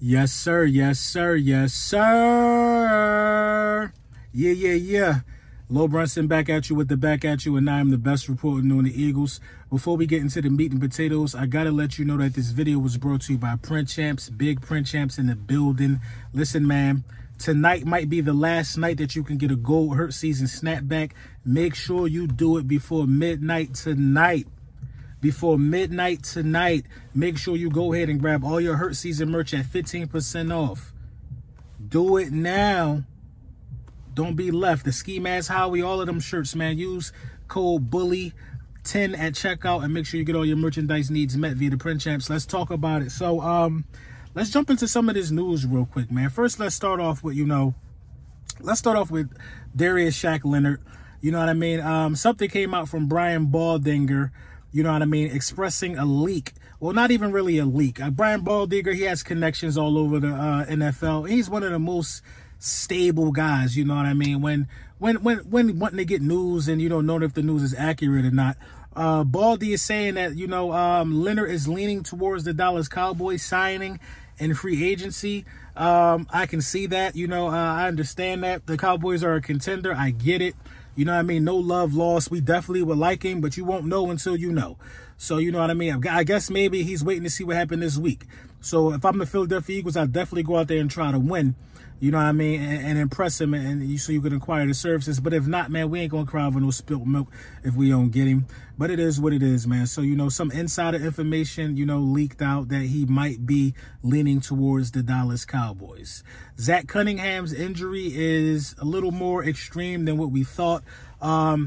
Yes, sir. Yes, sir. Yes, sir. Yeah. Low Brunson back at you with the back at you, and I am the best reporter on the Eagles. Before we get into the meat and potatoes, I got to let you know that this video was brought to you by Print Champs, big Print Champs in the building. Listen, man, tonight might be the last night that you can get a gold Hurt season snapback. Make sure you do it before midnight tonight. Before midnight tonight, make sure you go ahead and grab all your Hurt season merch at 15% off. Do it now. Don't be left. The Ski Mask Howie, all of them shirts, man. Use code BULLY10 at checkout and make sure you get all your merchandise needs met via the Print Champs. Let's talk about it. So, let's jump into some of this news real quick, man. First, let's start off with, Darius Shaq Leonard. You know what I mean? Something came out from Brian Baldinger, you know what I mean, expressing a leak. Well, not even really a leak. Brian Baldinger, he has connections all over the NFL. He's one of the most stable guys, you know what I mean? When wanting to get news and you don't know if the news is accurate or not. Baldy is saying that, Leonard is leaning towards the Dallas Cowboys signing in free agency. I can see that, I understand that. The Cowboys are a contender. I get it. You know what I mean? No love lost. We definitely would like him, but you won't know until you know. So, you know what I mean? I guess maybe he's waiting to see what happened this week. So if I'm the Philadelphia Eagles, I'll definitely go out there and try to win. You know what I mean? And impress him so you can acquire the services. But if not, man, we ain't going to cry over no spilt milk if we don't get him. But it is what it is, man. So, some insider information, leaked out that he might be leaning towards the Dallas Cowboys. Zach Cunningham's injury is a little more extreme than what we thought.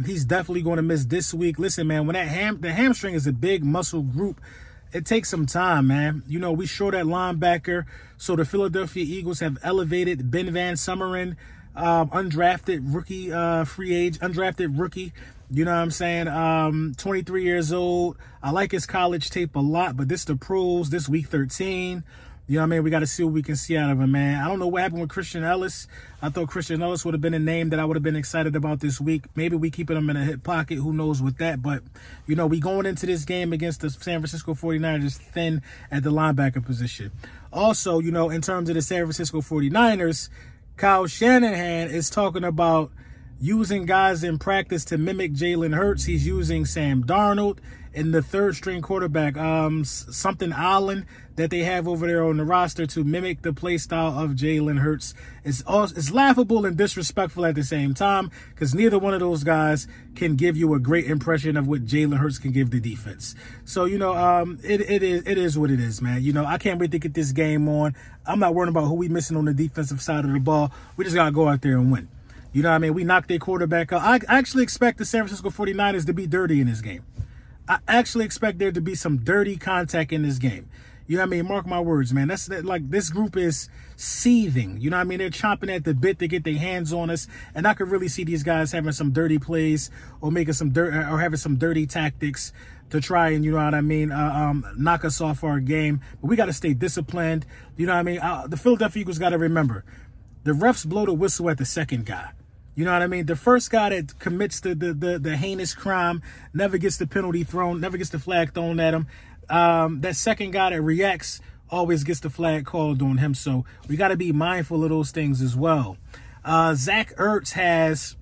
He's definitely going to miss this week. Listen, man, when the hamstring is a big muscle group, it takes some time, man. We short at linebacker. So the Philadelphia Eagles have elevated Ben Van Sumeren, undrafted rookie. You know what I'm saying? 23 years old. I like his college tape a lot, but this the pros, this week 13. You know what I mean? We got to see what we can see out of him, man. I don't know what happened with Christian Ellis. I thought Christian Ellis would have been a name that I would have been excited about this week. Maybe we keeping him in a hip pocket. Who knows with that? But, we going into this game against the San Francisco 49ers thin at the linebacker position. Also, in terms of the San Francisco 49ers, Kyle Shanahan is talking about using guys in practice to mimic Jalen Hurts. He's using Sam Darnold and the third-string quarterback, something Allen, that they have over there on the roster to mimic the play style of Jalen Hurts. It's laughable and disrespectful at the same time because neither one of those guys can give you a great impression of what Jalen Hurts can give the defense. So, it is what it is, man. I can't wait to get this game on. I'm not worrying about who we missing on the defensive side of the ball. We just got to go out there and win. You know what I mean? We knocked their quarterback out. I actually expect the San Francisco 49ers to be dirty in this game. I actually expect there to be some dirty contact in this game. You know what I mean? Mark my words, man. This group is seething. You know what I mean? They're chomping at the bit to get their hands on us. And I could really see these guys having some dirty plays or making some or having some dirty tactics to try and, you know what I mean, knock us off our game. But we got to stay disciplined. You know what I mean? The Philadelphia Eagles got to remember, the refs blow the whistle at the second guy. You know what I mean? The first guy that commits the heinous crime never gets the penalty thrown, never gets the flag thrown at him. That second guy that reacts always gets the flag called on him. So we got to be mindful of those things as well. Zach Ertz has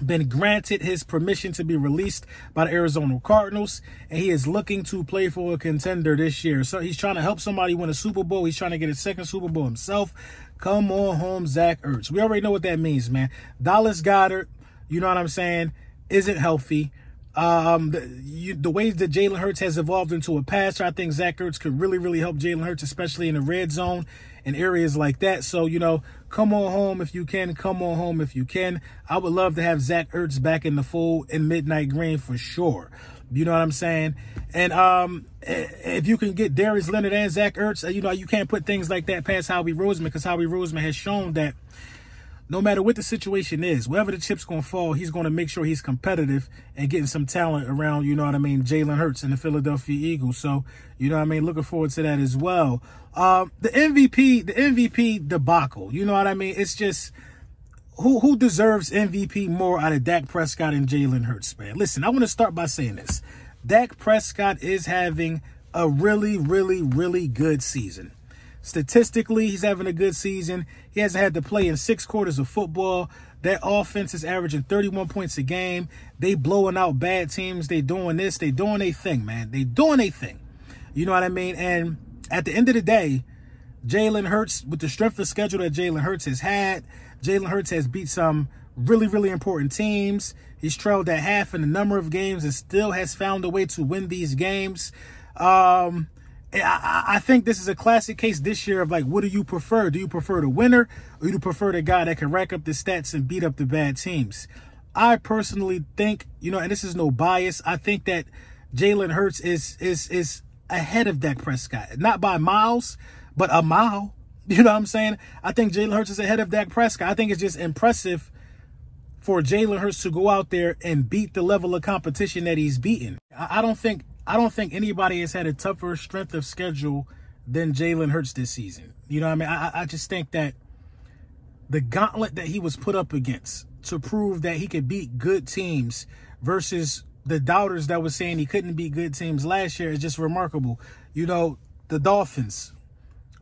been granted his permission to be released by the Arizona Cardinals, and he is looking to play for a contender this year. So he's trying to help somebody win a Super Bowl. He's trying to get his second Super Bowl himself. Come on home, Zach Ertz. We already know what that means, man. Dallas Goedert, you know what I'm saying, isn't healthy. The ways that Jalen Hurts has evolved into a passer, I think Zach Ertz could really, really help Jalen Hurts, especially in the red zone and areas like that. So, come on home if you can. Come on home if you can. I would love to have Zach Ertz back in the fold in Midnight Green for sure. You know what I'm saying? And if you can get Darius Leonard and Zach Ertz, you can't put things like that past Howie Roseman, because Howie Roseman has shown that no matter what the situation is, wherever the chip's going to fall, he's going to make sure he's competitive and getting some talent around, you know what I mean, Jalen Hurts and the Philadelphia Eagles. So, you know what I mean, looking forward to that as well. The MVP debacle, you know what I mean? It's just, who deserves MVP more out of Dak Prescott and Jalen Hurts, man? Listen, I want to start by saying this. Dak Prescott is having a really, really, really good season. Statistically, he's having a good season. He hasn't had to play in 6 quarters of football. That offense is averaging 31 points a game. They blowing out bad teams. They doing this. They doing their thing, man. They doing their thing. You know what I mean? And at the end of the day, Jalen Hurts, with the strength of schedule that Jalen Hurts has had, Jalen Hurts has beat some really, really important teams. He's trailed at half in a number of games and still has found a way to win these games. I think this is a classic case this year of, like, what do you prefer? Do you prefer the winner, or do you prefer the guy that can rack up the stats and beat up the bad teams? I personally think, you know, and this is no bias, I think that Jalen Hurts is ahead of Dak Prescott. Not by miles, but a mile. You know what I'm saying? I think Jalen Hurts is ahead of Dak Prescott. I think it's just impressive for Jalen Hurts to go out there and beat the level of competition that he's beaten. I don't think anybody has had a tougher strength of schedule than Jalen Hurts this season. You know what I mean? I just think that the gauntlet that he was put up against to prove that he could beat good teams versus the doubters that was saying he couldn't beat good teams last year is just remarkable. You know, the Dolphins,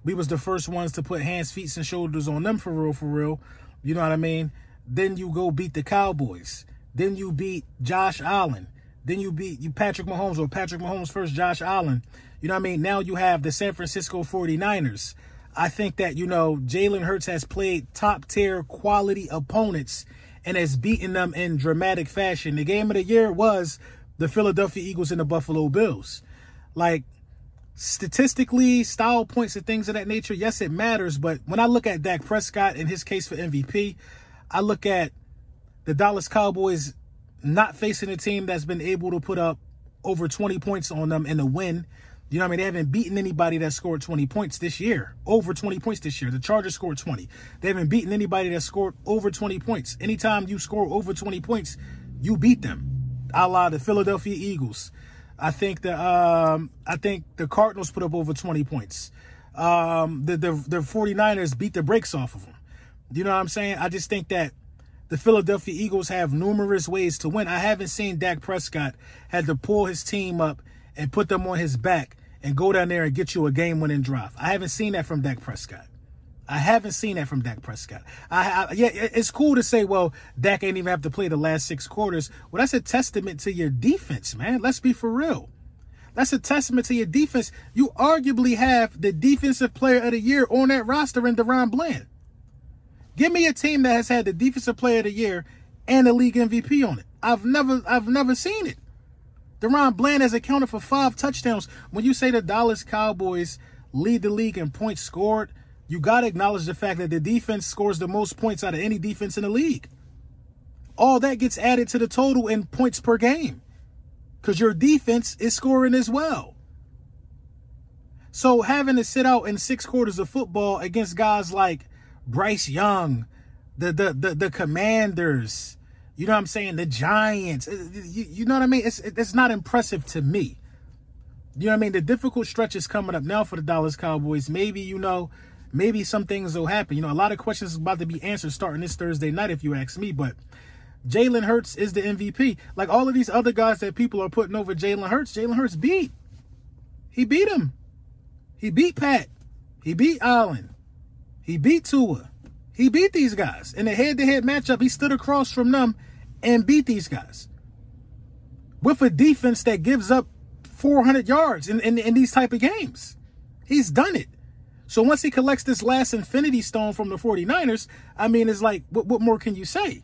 we was the first ones to put hands, feet, and shoulders on them for real, for real. You know what I mean? Then you go beat the Cowboys. Then you beat Josh Allen. Then you beat Patrick Mahomes, or Patrick Mahomes first, Josh Allen. You know what I mean? Now you have the San Francisco 49ers. I think that, you know, Jalen Hurts has played top-tier quality opponents and has beaten them in dramatic fashion. The game of the year was the Philadelphia Eagles and the Buffalo Bills. Like, statistically, style points and things of that nature, yes, it matters. But when I look at Dak Prescott and his case for MVP, I look at the Dallas Cowboys not facing a team that's been able to put up over 20 points on them in a win. You know what I mean? They haven't beaten anybody that scored 20 points this year. Over 20 points this year. The Chargers scored 20. They haven't beaten anybody that scored over 20 points. Anytime you score over 20 points, you beat them. A la the Philadelphia Eagles. I think the Cardinals put up over 20 points. The 49ers beat the brakes off of them. You know what I'm saying? I just think that the Philadelphia Eagles have numerous ways to win. I haven't seen Dak Prescott had to pull his team up and put them on his back and go down there and get you a game-winning drive. I haven't seen that from Dak Prescott. I haven't seen that from Dak Prescott. Yeah, it's cool to say, well, Dak ain't even have to play the last 6 quarters. Well, that's a testament to your defense, man. Let's be for real. That's a testament to your defense. You arguably have the defensive player of the year on that roster in DeRon Bland. Give me a team that has had the defensive player of the year and the league MVP on it. I've never seen it. DeRon Bland has accounted for 5 touchdowns. When you say the Dallas Cowboys lead the league in points scored, you got to acknowledge the fact that the defense scores the most points out of any defense in the league. All that gets added to the total in points per game because your defense is scoring as well. So having to sit out in 6 quarters of football against guys like Bryce Young, the Commanders, you know what I'm saying, the Giants, you know what I mean? It's not impressive to me. You know what I mean? The difficult stretch is coming up now for the Dallas Cowboys. Maybe, you know, maybe some things will happen. You know, a lot of questions are about to be answered starting this Thursday night, if you ask me. But Jalen Hurts is the MVP. Like all of these other guys that people are putting over Jalen Hurts beat. He beat him. He beat Pat. He beat Allen. He beat Tua. He beat these guys. In a head-to-head matchup, he stood across from them and beat these guys. With a defense that gives up 400 yards in these type of games. He's done it. So once he collects this last infinity stone from the 49ers, I mean, it's like, what more can you say?